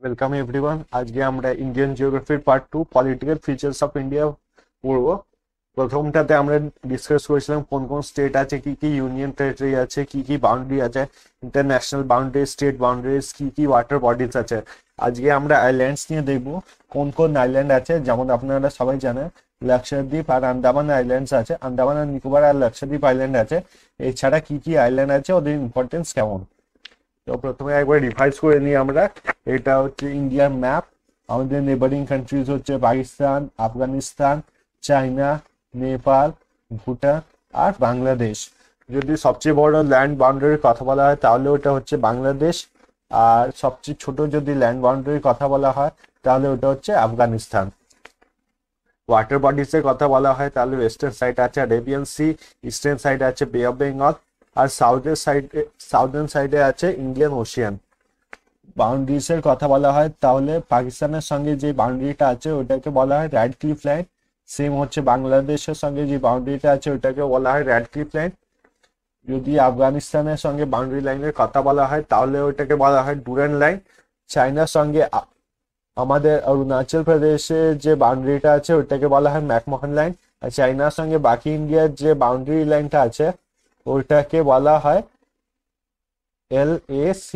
Welcome everyone. আজকে আমরা Indian জিওগ্রাফির part 2 political features of India পড়ব। প্রথমটাতে আমরা ডিসকাস করেছিলাম কোন কোন স্টেট আছে, কি কি ইউনিয়ন টেরিটরি আছে, কি কি বাউন্ডারি আছে, ইন্টারন্যাশনাল বাউন্ডারি, স্টেট বাউন্ডারিজ, কি কি ওয়াটার বডিজ আছে। আজকে আমরা আইল্যান্ডস নিয়ে দেখব কোন কোন আইল্যান্ড আছে। যেমন আপনারা সবাই জানেন লাক্ষাদ্বীপ আর আন্দামান আইল্যান্ডস আছে, আন্দামান আর নিকোবর আর লাক্ষাদ্বীপ আইল্যান্ড আছে। এছাড়া কি কি আইল্যান্ড আছে, ওদের ইম্পর্টেন্স কেমন। তো প্রথমে একবার রিভাইজ করে নিই আমরা। এটা হচ্ছে ইন্ডিয়ার ম্যাপ। আমাদের নেবারিং কান্ট্রিজ হচ্ছে পাকিস্তান, আফগানিস্তান, চায়না, নেপাল, ভুটান আর বাংলাদেশ। যদি সবচেয়ে বড় ল্যান্ড বাউন্ডারির কথা বলা হয় তাহলে ওটা হচ্ছে বাংলাদেশ। আর সবচেয়ে ছোট যদি ল্যান্ড বাউন্ডারির কথা বলা হয় তাহলে ওটা হচ্ছে আফগানিস্তান। ওয়াটার বডিজ এর কথা বলা হয় তাহলে ওয়েস্টার্ন সাইড আছে আরেবিয়ান সি, ইস্টার্ন সাইড আছে বে অফ বেঙ্গল, আর সাউদার্ন সাইডে আছে ইন্ডিয়ান ওশিয়ান। বাউন্ডারিজ এর কথা বলা হয় তাহলে পাকিস্তানের সঙ্গে যে বাউন্ডারিটা আছে ওটাকে বলা হয় র্যাডক্লিফ লাইন। সেম হচ্ছে বাংলাদেশের সঙ্গে যে বাউন্ডারিটা আছে ওটাকে বলা হয় র্যাডক্লিফ লাইন। যদি আফগানিস্তানের সঙ্গে বাউন্ডারি লাইনের কথা বলা হয় তাহলে ওটাকে বলা হয় ডুরান্ড লাইন। চায়নার সঙ্গে আমাদের অরুণাচল প্রদেশের যে বাউন্ডারিটা আছে ওটাকে বলা হয় ম্যাকমোহন লাইন। আর চায়নার সঙ্গে বাকি ইন্ডিয়ার যে বাউন্ডারি লাইনটা আছে ওইটাকে বলা হয় LAC,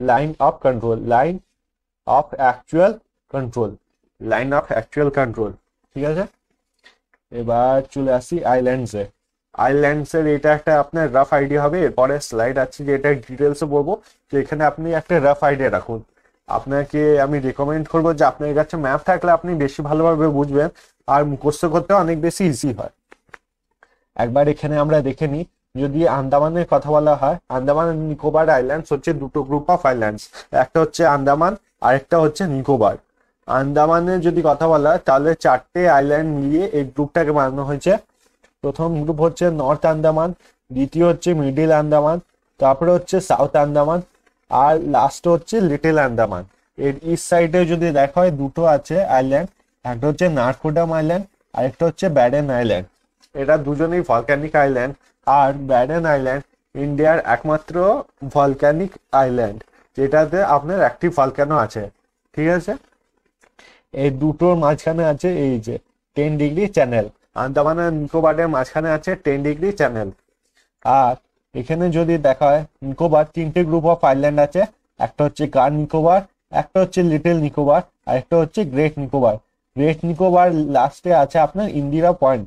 line of control, line of actual control, line of actual control. ঠিক আছে, এবার চলে আসি আইল্যান্ডসে। আইল্যান্ডসের এটা একটা আপনার রাফ আইডিয়া হবে। এরপরে স্লাইড আছে যেটা ডিটেলসে বলবো। তো এখানে আপনি একটা রাফ আইডিয়া রাখুন। আপনাকে আমি রেকমেন্ড করবো যে আপনার কাছে ম্যাপ থাকলে আপনি বেশি ভালোভাবে বুঝবেন আর মুখস্থ করতে অনেক বেশি ইজি হয়। একবার এখানে আমরা দেখে নিই। যদি আন্দামানের কথা বলা হয়, আন্দামান আর নিকোবর আইল্যান্ডস হচ্ছে দুটো গ্রুপ অফ আইল্যান্ডস। একটা হচ্ছে আন্দামান, আরেকটা হচ্ছে নিকোবর। আন্দামানের যদি কথা বলা হয় তাহলে চারটে আইল্যান্ড মিলিয়ে এই গ্রুপটাকে বানানো হয়েছে। প্রথম গ্রুপ হচ্ছে নর্থ আন্দামান, দ্বিতীয় হচ্ছে মিডিল আন্দামান, তারপরে হচ্ছে সাউথ আন্দামান, আর লাস্ট হচ্ছে লিটল আন্দামান। এর ইস্ট সাইডে যদি দেখা হয় দুটো আছে আইল্যান্ড, একটা হচ্ছে নারকোডাম আইল্যান্ড আর একটা হচ্ছে ব্যাডেন আইল্যান্ড। এরা দুজনেই ভলক্যানিক আইল্যান্ড। আর ব্যাডেন আইল্যান্ড ইন্ডিয়ার একমাত্র ভলক্যানিক আইল্যান্ড যেটাতে আপনার অ্যাক্টিভ ভলক্যানো আছে। ঠিক আছে, এই দুটোর মাঝখানে আছে এই যে 10 ডিগ্রি চ্যানেল। আন্দামান আর নিকোবরের মাঝখানে আছে 10 ডিগ্রি চ্যানেল। আর এখানে যদি দেখা হয় নিকোবর তিনটে গ্রুপ অফ আইল্যান্ড আছে। একটা হচ্ছে কার নিকোবর, একটা হচ্ছে লিটল নিকোবর, আর একটা হচ্ছে গ্রেট নিকোবর। গ্রেট নিকোবর লাস্টে আছে আপনার ইন্দিরা পয়েন্ট।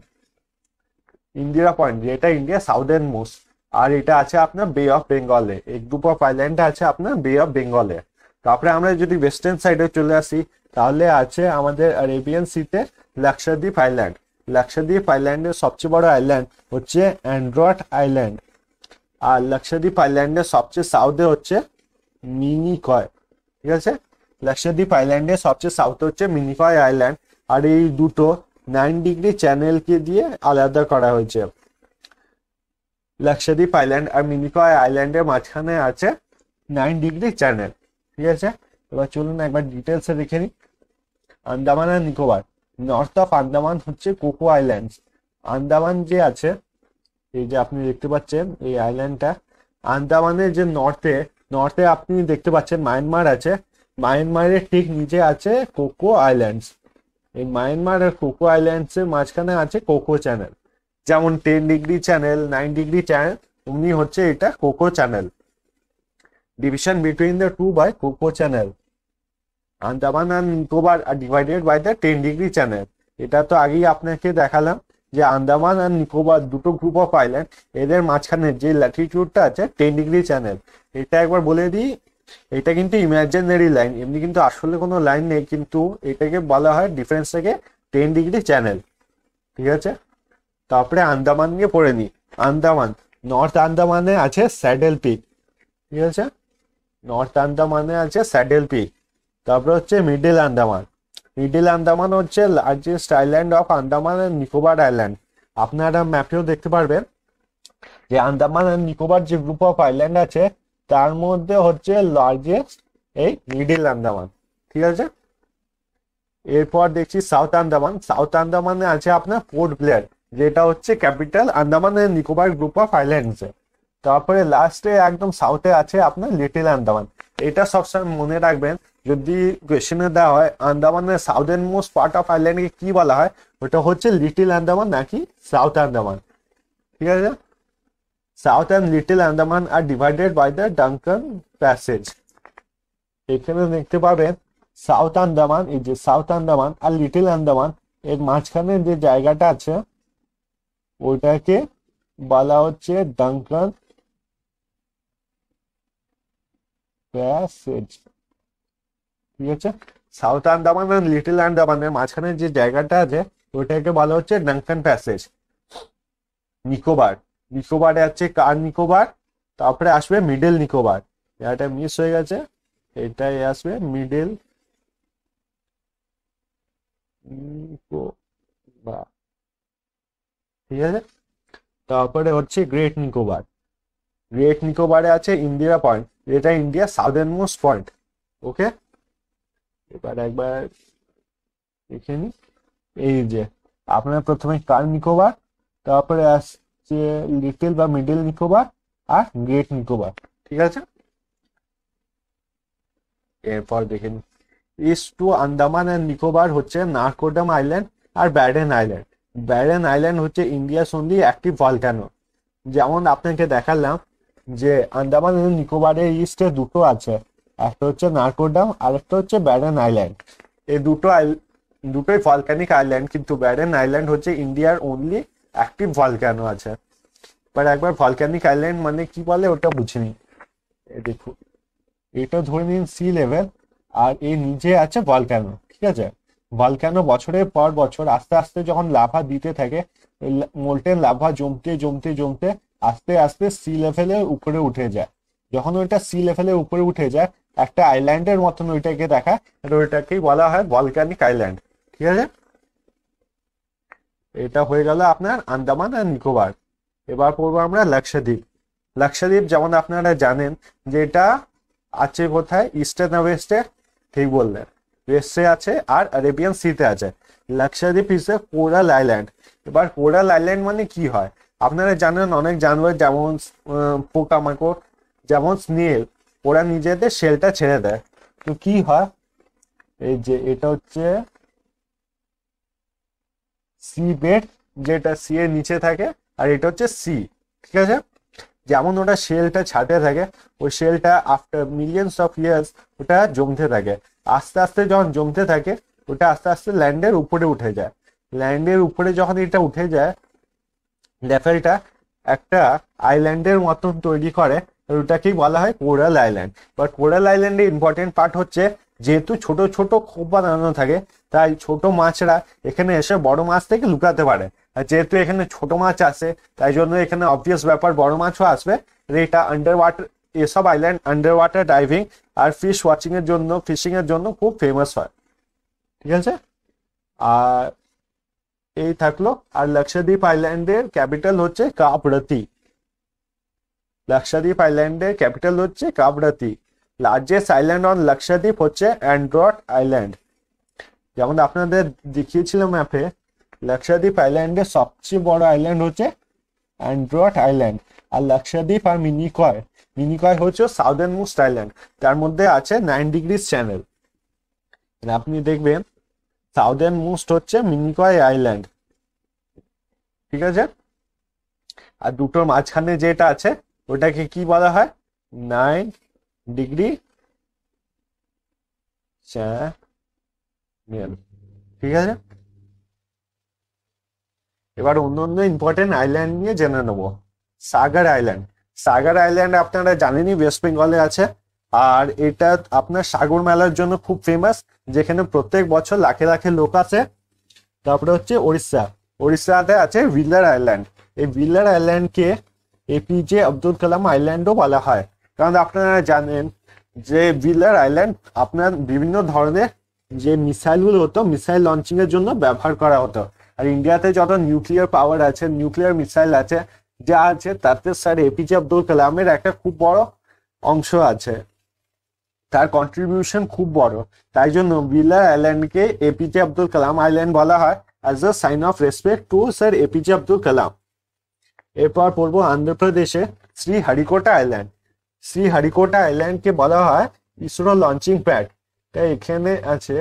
ইন্দিরা পয়েন্ট যেটা ইন্ডিয়া সাউদার্ন মোস্ট। আর এটা আছে আপনার বে অফ বেঙ্গলে। এই গ্রুপ অফ আইল্যান্ড আছে আপনার বে অফ বেঙ্গলে। তারপরে আমরা যদি ওয়েস্টার্ন সাইডে চলে আসি তাহলে আছে আমাদের আরেবিয়ান সিতে লাক্ষাদ্বীপ আইল্যান্ড। লাক্ষাদ্বীপ আইল্যান্ডের সবচেয়ে বড় আইল্যান্ড হচ্ছে অ্যান্ড্রয়েড আইল্যান্ড। আর লাক্ষাদ্বীপ আইল্যান্ডের সবচেয়ে সাউথে হচ্ছে মিনিকয়। ঠিক আছে, লাক্ষাদ্বীপ আইল্যান্ডের সবচেয়ে সাউথে হচ্ছে মিনিকয় আইল্যান্ড। আর এই দুটো 9 ডিগ্রি চ্যানেলকে দিয়ে আলাদা করা হয়েছে। লাক্ষাদ্বীপ আইল্যান্ড আর মিনিকয় আইল্যান্ডের মাঝখানে আছে 9 ডিগ্রি চ্যানেল। ঠিক আছে, এবার চলুন একবার ডিটেলসে দেখে নিই। আন্দামান আর নিকোবর, নর্থ অফ আন্দামান হচ্ছে কোকো আইল্যান্ডস। আন্দামান যে আছে এই যে আপনি দেখতে পাচ্ছেন এই আইল্যান্ডটা, আন্দামানের যে নর্থে নর্থে আপনি দেখতে পাচ্ছেন মায়ানমার আছে। মায়ানমারের ঠিক নিচে আছে কোকো আইল্যান্ডস। এই মায়ানমার আর কোকো আইল্যান্ডস এর মাঝখানে আছে কোকো চ্যানেল। যেমন 10 ডিগ্রি চ্যানেল, 9 ডিগ্রি চ্যানেল, অমনি হচ্ছে এটা Coco channel. Division between the two by Coco channel. Andaman আর নিকোবর আর divided by the 10 degree channel. এটা তো আগেই আপনাকে দেখালাম যে আন্দামান আর নিকোবর দুটো গ্রুপ অফ আইল্যান্ড, এদের মাঝখানে যে ল্যাটিটিউডটা আছে 10 ডিগ্রি চ্যানেল। এটা একবার বলে দিই, এটা কিন্তু ইমাজিনারি লাইন, এমনি কিন্তু আসলে কোনো লাইন নেই, কিন্তু এটাকে বলা হয় ডিফারেন্স থেকে 10 ডিগ্রি চ্যানেল। ঠিক আছে, তারপরে আন্দামান নিয়ে পড়ে নিই। আন্দামান, নর্থ আন্দামানে আছে স্যাডেল পিক। ঠিক আছে, নর্থ আন্দামানে আছে স্যাডেল পিক। তারপরে হচ্ছে মিডল আন্দামান। মিডল আন্দামান হচ্ছে লার্জেস্ট আইল্যান্ড অফ আন্দামান আর নিকোবর আইল্যান্ড। আপনারা ম্যাপেও দেখতে পারবেন যে আন্দামান আর নিকোবর যে গ্রুপ অফ আইল্যান্ড আছে তার মধ্যে হচ্ছে লার্জেস্ট এই মিডল আন্দামান। ঠিক আছে, এরপর দেখছি সাউথ আন্দামান। সাউথ আন্দামানে আছে আপনার পোর্ট ব্লেয়ার যেটা হচ্ছে capital Andaman and Nicobar group of islands. তারপরে লাস্টে একদম সাউথে আছে আপনার লিটল আন্দামান। এটা সবসময় মনে রাখবেন, যদি কোয়েশ্চেনে দেওয়া হয় আন্দামানের সাউদার্ন মোস্ট পার্ট অফ আইল্যান্ডকে কি বলা হয়, ওটা হচ্ছে লিটিল আন্দামান নাকি সাউথ আন্দামান। ঠিক আছে, সাউথ অ্যান্ড লিটল আন্দামান আর divided by the Duncan passage. এখানে দেখতে পাবেন সাউথ আন্দামান, এই যে সাউথ আন্দামান আর লিটল আন্দামান এর মাঝখানে যে জায়গাটা আছে ওইটাকে বলা হচ্ছে ডানকান প্যাসেজ। ঠিক আছে, সাউথ আন্দামান আর লিটল আন্দামানের মাঝখানে যে জায়গাটা আছে ওইটাকে বলা হচ্ছে ডানকান প্যাসেজ। নিকোবর, নিকোবরে আছে কার নিকোবর, তারপরে আসবে মিডল নিকোবর, এটা মিস হয়ে গেছে, এটাই আসবে মিডল নিকোবর। ঠিক আছে, তারপরে হচ্ছে গ্রেট নিকোবর। গ্রেট নিকোবরে আছে ইন্দিরা পয়েন্ট, এটা ইন্ডিয়া সাউদার্ন মোস্ট পয়েন্ট। ওকে, এবার একবার দেখে নি, এই যে আপনার প্রথমে কার নিকোবর, তারপরে আসছে লিটল বা middle Nicobar are great Nicobar. ঠিক আছে, এরপর দেখে নি east two Andaman and Nicobar হচ্ছে নারকোডাম আইল্যান্ড আর ব্যারেন আইল্যান্ড। ব্যারেন আইল্যান্ড হচ্ছে ইন্ডিয়াস অনলি অ্যাক্টিভ ভলক্যানো। যেমন আপনাকে দেখালাম যে আন্দামান এবং নিকোবরের ইস্টে দুটো আছে, একটা হচ্ছে নারকোডাম আর একটা হচ্ছে ব্যারেন আইল্যান্ড। এই দুটোই ভলক্যানিক আইল্যান্ড, কিন্তু ব্যারেন আইল্যান্ড হচ্ছে ইন্ডিয়ার অনলি অ্যাক্টিভ ভলক্যানো আছে। বাট একবার ভলক্যানিক আইল্যান্ড মানে কি বলে ওটা বুঝিনি। দেখুন, এটা ধরে নিন সি লেভেল আর এই নিচে আছে ভলক্যানো। ঠিক আছে, ভলক্যানো বছরের পর বছর আস্তে আস্তে যখন লাভা দিতে থাকে, মোল্টেন লাভা জমতে জমতে জমতে আস্তে আস্তে সি লেভেলের উপরে উঠে যায়। যখন ওইটা সি লেভেলের উপরে উঠে যায় একটা আইল্যান্ডের মতন ওইটাকে দেখায়, ওইটাকেই বলা হয় ভলক্যানিক আইল্যান্ড। ঠিক আছে, এটা হয়ে গেল আপনার আন্দামান আর নিকোবর। এবার পড়বো আমরা লাক্ষাদ্বীপ। লাক্ষাদ্বীপ যেমন আপনারা জানেন যে এটা আছে কোথায়, ইস্টে না ওয়েস্টে? ঠিক বললেন, ওয়েস্টে আছে আর আরেবিয়ান সিতে আছে। Lakshadweep is a coral island. এবার কোরাল আইল্যান্ড মানে কি হয়, আপনারা জানেন অনেক জানোয়ার যেমন পোকামাকড়, যেমন স্নেল, ওরা নিজেদের শেলটা ছেড়ে দেয়। তো কি হয়, এই যে এটা হচ্ছে সি বেড, যেটা সি এর নিচে থাকে, আর এটা হচ্ছে সি। ঠিক আছে, যেমন ওটা শেলটা ছাড়তে থাকে, ওই শেলটা আফটার মিলিয়ন্স অফ ইয়ার্স ওটা জমতে থাকে। আস্তে আস্তে যখন জমতে থাকে ওটা আস্তে আস্তে ল্যান্ডের উপরে উঠে যায়। ল্যান্ডের উপরে যখন এটা উঠে যায়, লেভেলটা একটা আইল্যান্ডের মতন তৈরি করে, ওটাকেই বলা হয় কোরাল আইল্যান্ড। বাট কোরাল আইল্যান্ডের ইম্পর্টেন্ট পার্ট হচ্ছে যেহেতু ছোট ছোট খোপ বানানো থাকে, তাই ছোট মাছরা এখানে এসে বড় মাছ থেকে লুকাতে পারে। আর যেহেতু এখানে ছোট মাছ আসে, তাই জন্য এখানে অবভিয়াস ব্যাপার বড় মাছও আসবে। এটা আন্ডার ওয়াটার, এসব আইল্যান্ড আন্ডার ওয়াটার ডাইভিং আর ফিশ ওয়াচিং এর জন্য, ফিশিং এর জন্য খুব ফেমাস হয়। ঠিক আছে, আর এই থাকলো। আর লাক্ষাদ্বীপ আইল্যান্ডের ক্যাপিটাল হচ্ছে কাবরতি। লাক্ষাদ্বীপ আইল্যান্ডের ক্যাপিটাল হচ্ছে কাবরতি। লার্জেস্ট আইল্যান্ড অন লাক্ষাদ্বীপ হচ্ছে অ্যান্ড্রয়েড আইল্যান্ড। যেমন আপনাদের দেখিয়েছিলাম ম্যাপে, লাক্ষাদ্বীপ আইল্যান্ডের সবচেয়ে বড় আইল্যান্ড হচ্ছে অ্যান্ড্রয়েড আইল্যান্ড। আর লাক্ষাদ্বীপ আর মিনিকয়, মিনিকয় হচ্ছে সাউদার্ন মোস্ট আইল্যান্ড, তার মধ্যে আছে 9 ডিগ্রিজ চ্যানেল। আপনি দেখবেন সাউদার্ন মোস্ট হচ্ছে মিনিকয় আইল্যান্ড। ঠিক আছে, আর দুটোর মাঝখানে যেটা আছে ওটাকে কি বলা হয়, 9 ডিগ্রি চ্যানেল। ঠিক আছে, এবার অন্য অন্য ইম্পর্টেন্ট আইল্যান্ড নিয়ে জেনে নেবো। সাগার আইল্যান্ড। সাগার আইল্যান্ড আপনারা জানেনই ওয়েস্ট বেঙ্গলে আছে, আর এটা আপনার সাগর মেলার জন্য খুব ফেমাস, যেখানে প্রত্যেক বছর লাখে লাখে লোক আসে। তারপরে হচ্ছে উড়িষ্যা। উড়িষ্যাতে আছে ভিলার আইল্যান্ড। এই ভিলার আইল্যান্ডকে এপিজে আব্দুল কালাম আইল্যান্ডও বলা হয়, কারণ আপনারা জানেন যে ভিলার আইল্যান্ড আপনার বিভিন্ন ধরনের যে মিসাইলগুলো হতো, মিসাইল লঞ্চিং এর জন্য ব্যবহার করা হতো। আর ইন্ডিয়াতে যত নিউক্লিয়ার পাওয়ার আছে, নিউক্লিয়ার মিসাইল আছে, যা আছে তাতে স্যার এপিজে আব্দুল কালামের একটা খুব বড় অংশ আছে, তার কন্ট্রিবিউশন খুব বড়। তাই জন্য ভিলার আইল্যান্ডকে এপিজে আব্দুল কালাম আইল্যান্ড বলা হয় as a sign of respect to sir APJ Abdul Kalam. এরপর পড়বো অন্ধ্রপ্রদেশে শ্রী হরিকোটা আইল্যান্ড। শ্রী হরিকোটা আইল্যান্ডকে বলা হয় ইসরো লঞ্চিং প্যাড এখানে আছে।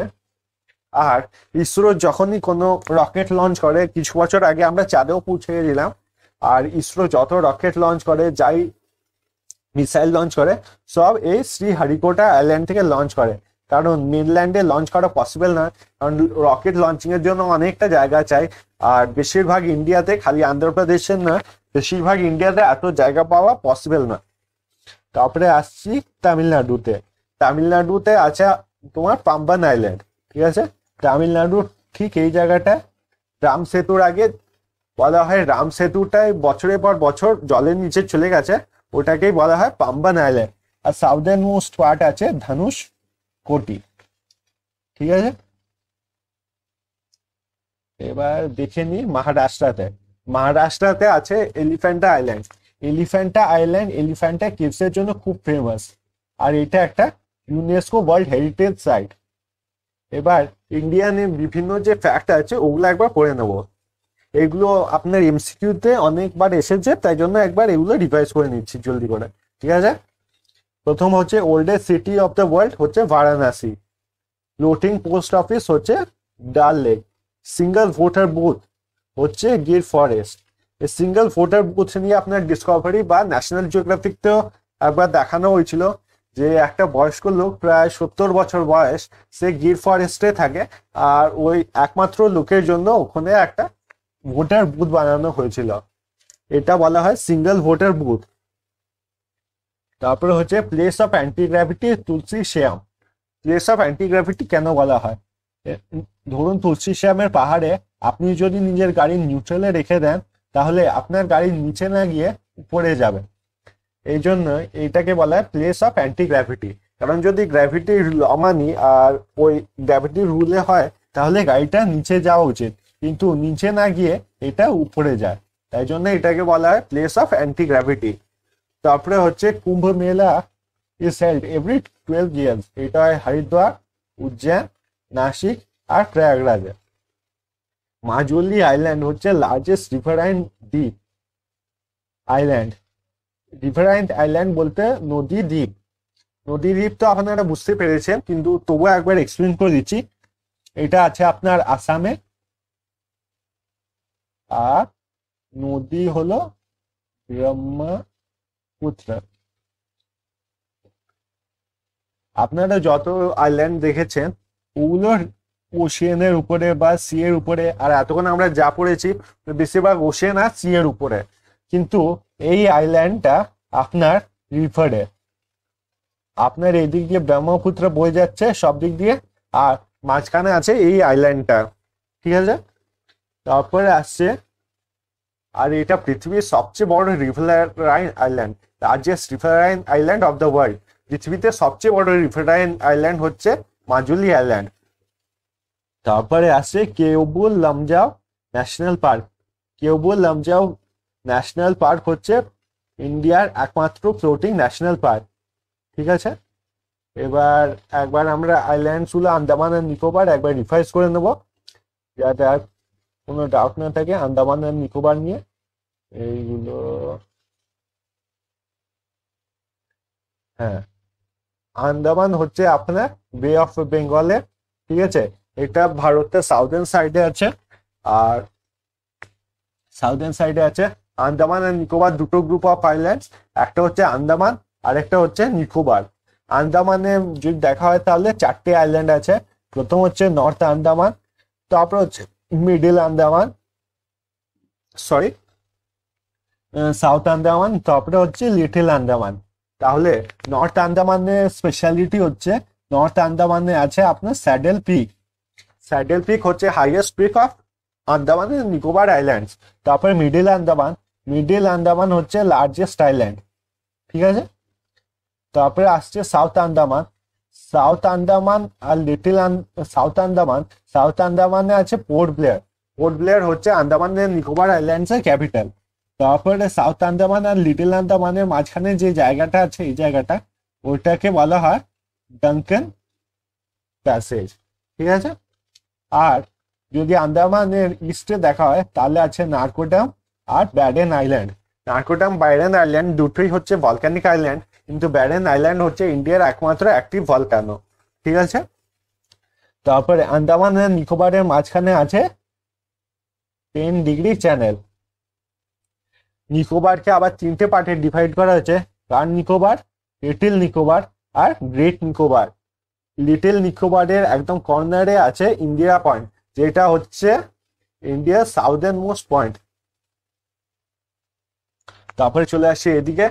আর ইসরো যখনই কোনো রকেট লঞ্চ করে, কিছু বছর আগে আমরা চাঁদেও পৌঁছে গেছিলাম, আর ইসরো যত রকেট লঞ্চ করে, যাই মিসাইল লঞ্চ করে, সব এই শ্রীহারিকোটা আইল্যান্ড থেকে লঞ্চ করে। কারণ মেনল্যান্ডে লঞ্চ করা পসিবল না, কারণ রকেট লঞ্চিং এর জন্য অনেকটা জায়গা চাই। আর বেশিরভাগ ইন্ডিয়াতে, খালি অন্ধ্রপ্রদেশের না, বেশিরভাগ ইন্ডিয়াতে এত জায়গা পাওয়া পসিবল না। তারপরে আসছি তামিলনাড়ুতে। তামিলনাড়ুতে আছে তোমার পাম্বান আইল্যান্ড, ঠিক আছে। তামিলনাড়ুর ঠিক এই জায়গাটা রাম সেতুর আগে বলা হয়, রাম সেতুটাই বছরের পর বছর জলের নিচে চলে গেছে, ওটাকেই বলা হয় পাম্বান আইল্যান্ড। আর সাউদার্ন মোস্ট পার্ট আছে ধনুষ কোটি, ঠিক আছে। এবার দেখে নি মহারাষ্ট্রতে। মহারাষ্ট্রতে আছে Elephanta island. Elephanta island Elephanta caves এর জন্য খুব ফেমাস, আর এটা একটা ইউনেস্কো ওয়ার্ল্ড হেরিটেজ সাইট। এবার ইন্ডিয়ানে বিভিন্ন যে ফ্যাক্ট আছে ওগুলো একবার পড়ে নেব। এগুলো আপনার এমসিকিউতে অনেকবার এসেছে, তাই জন্য একবার এগুলো রিভাইজ করে নিচ্ছি জলদি করে, ঠিক আছে। প্রথম হচ্ছে oldest city of the world হচ্ছে বারাণসী। ফ্লোটিং পোস্ট অফিস হচ্ছে ডাল লেক। সিঙ্গল ভোটার বুথ হচ্ছে গির ফরেস্ট। এই সিঙ্গল ভোটার বুথ নিয়ে আপনার ডিসকভারি বা ন্যাশনাল জিওগ্রাফিকতেও একবার দেখানো হয়েছিল, যে একটা বয়স্ক লোক, প্রায় 70 বছর বয়স, সে গির ফরেস্টে থাকে, আর ওই একমাত্র লোকের জন্য ওখানে একটা ভোটার বুথ বানানো হয়েছিল। এটা বলা হয় সিঙ্গল ভোটার বুথ। তারপরে হচ্ছে place of anti gravity Tulsi Shyam. Place of anti gravity কেন বলা হয়? ধরুন তুলসী শ্যামের পাহাড়ে আপনি যদি নিজের গাড়ি নিউট্রালে রেখে দেন, তাহলে আপনার গাড়ির নিচে না গিয়ে উপরে যাবে। এই জন্য এইটাকে বলা হয় প্লেস অফ অ্যান্টি গ্র্যাভিটি। কারণ যদি গ্র্যাভিটির ল মানি আর ওই গ্র্যাভিটির রুলে হয়, তাহলে গাড়িটা নিচে যাওয়া উচিত, কিন্তু নিচে না গিয়ে এটা উপরে যায়, তাই জন্য এটাকে বলা হয় প্লেস অফ অ্যান্টি গ্র্যাভিটি। তারপরে হচ্ছে কুম্ভ মেলা ইজ হেল্ড এভরি 12 ইয়ার্স। এটা হয় হরিদ্বার, উজ্জয়ন, নাসিক আর প্রয়াগরাজে। মাজুলি আইল্যান্ড হচ্ছে লার্জেস্ট রিভারাইন দ্বীপ আইল্যান্ড। রিভারাইন আইল্যান্ড বলতে নদী দ্বীপ। নদী দ্বীপ তো আপনারা বুঝতে পেরেছেন, কিন্তু তবুও একবার এক্সপ্লেন করে দিচ্ছি। এটা আছে আপনার আসামে, আর নদী হলো ব্রহ্মপুত্র। আপনারা যত আইল্যান্ড দেখেছেন ওগুলোর ওশিয়ানের উপরে বা সি এর উপরে, আর এতক্ষণ আমরা যা পড়েছি বেশিরভাগ ওশিয়ান আর সি এর উপরে। কিন্তু এই আইল্যান্ডটা আপনার রিভারে, আপনার এই দিক দিয়ে ব্রহ্মপুত্র বয়ে যাচ্ছে সব দিক দিয়ে, আর মাঝখানে আছে এই আইল্যান্ডটা, ঠিক আছে। তারপরে আসছে, আর এটা পৃথিবীর সবচেয়ে বড় riverine island, largest riverine island of the world. পৃথিবীতে সবচেয়ে বড় রিভারাইন আইল্যান্ড হচ্ছে মাজুলি আইল্যান্ড। তারপরে আসছে Keibul Lamjao national park. Keibul Lamjao national park হচ্ছে ইন্ডিয়ার একমাত্র ফ্লোটিং ন্যাশনাল পার্ক, ঠিক আছে। এবার একবার আমরা আইল্যান্ডসগুলো আন্দামান আর নিকোবর একবার রিভাইজ করে নেব, যাতে আর কোনো ডাউট না থাকে আন্দামান আর নিকোবর নিয়ে। এইগুলো, হ্যাঁ, আন্দামান হচ্ছে আপনার বে অফ বেঙ্গলের, ঠিক আছে। এটা ভারতের সাউদার্ন সাইডে আছে, আর সাউদার্ন সাইডে আছে আন্দামান আর নিকোবর, দুটো গ্রুপ অফ আইল্যান্ডস। একটা হচ্ছে আন্দামান আর একটা হচ্ছে নিকোবর। আন্দামানে যদি দেখা হয় তাহলে 4টে আইল্যান্ড আছে। প্রথম হচ্ছে নর্থ আন্দামান, তারপর হচ্ছে middle Andaman, sorry south Andaman, তারপরে হচ্ছে লিটল আন্দামান। তাহলে নর্থ আন্দামানের স্পেশালিটি হচ্ছে, নর্থ আন্দামানে আছে আপনার স্যাডেল পিক। স্যাডেল পিক হচ্ছে highest peak of Andaman and Nicobar islands. তারপরে মিডল আন্দামান, মিডল আন্দামান হচ্ছে লার্জেস্ট আইল্যান্ড, ঠিক আছে। তারপরে আসছে সাউথ আন্দামান। সাউথ আন্দামান আর লিটল সাউথ আন্দামান, সাউথ আন্দামানে আছে পোর্ট ব্লেয়ার। পোর্ট ব্লেয়ার হচ্ছে আন্দামান এন্ড নিকোবর আইল্যান্ডস এর ক্যাপিটাল। তারপরে সাউথ আন্দামান আর লিটল আন্দামানের মাঝখানে যে জায়গাটা আছে, এই জায়গাটা, ওইটাকে বলা হয় ডানকান প্যাসেজ, ঠিক আছে। আর যদি আন্দামানের ইস্টে দেখা হয় তাহলে আছে নারকোডাম আর ব্যাডেন আইল্যান্ড। নারকোডাম বাইডেন আইল্যান্ড দুটোই হচ্ছে ভলক্যানিক আইল্যান্ড। কিন্তু ব্যারেন আইল্যান্ড হচ্ছে ইন্ডিয়ার একমাত্র অ্যাক্টিভ ভলকানো। ঠিক আছে, তারপরে আন্দামান আর নিকোবরের মাঝখানে আছে 10 ডিগ্রি চ্যানেল। নিকোবরকে আবার 3টে পার্টে ডিভাইড করা হয়েছে, কার Nicobar, little Nicobar are great Nicobar. Little নিকোবরের একদম কর্নারে আছে ইন্দিরা পয়েন্ট, যেটা হচ্ছে ইন্ডিয়ার সাউদার্ন মোস্ট পয়েন্ট। তারপরে চলে আসছে এদিকে,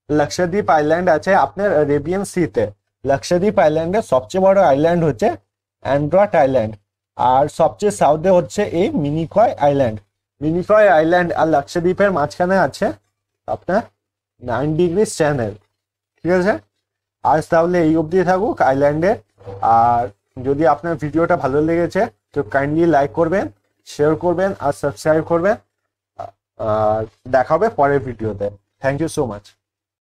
লাক্ষাদ্বীপ আইল্যান্ড আছে আপনার অ্যারেবিয়ান সিতে। লাক্ষাদ্বীপ আইল্যান্ডের সবচেয়ে বড় আইল্যান্ড হচ্ছে অ্যান্ড্রয়েড আইল্যান্ড, আর সবচেয়ে সাউথে হচ্ছে এই মিনিকয় আইল্যান্ড। মিনিকয় আইল্যান্ড আর লাক্ষাদ্বীপের মাঝখানে আছে আপনার 9 ডিগ্রি চ্যানেল। ঠিক আছে, আজ তাহলে এই অবধি থাকুক আইল্যান্ডে। আর যদি আপনার ভিডিওটা ভালো লেগেছে তো কাইন্ডলি লাইক করবেন, শেয়ার করবেন আর সাবস্ক্রাইব করবেন। আর দেখা হবে পরের ভিডিওতে। Thank you so much.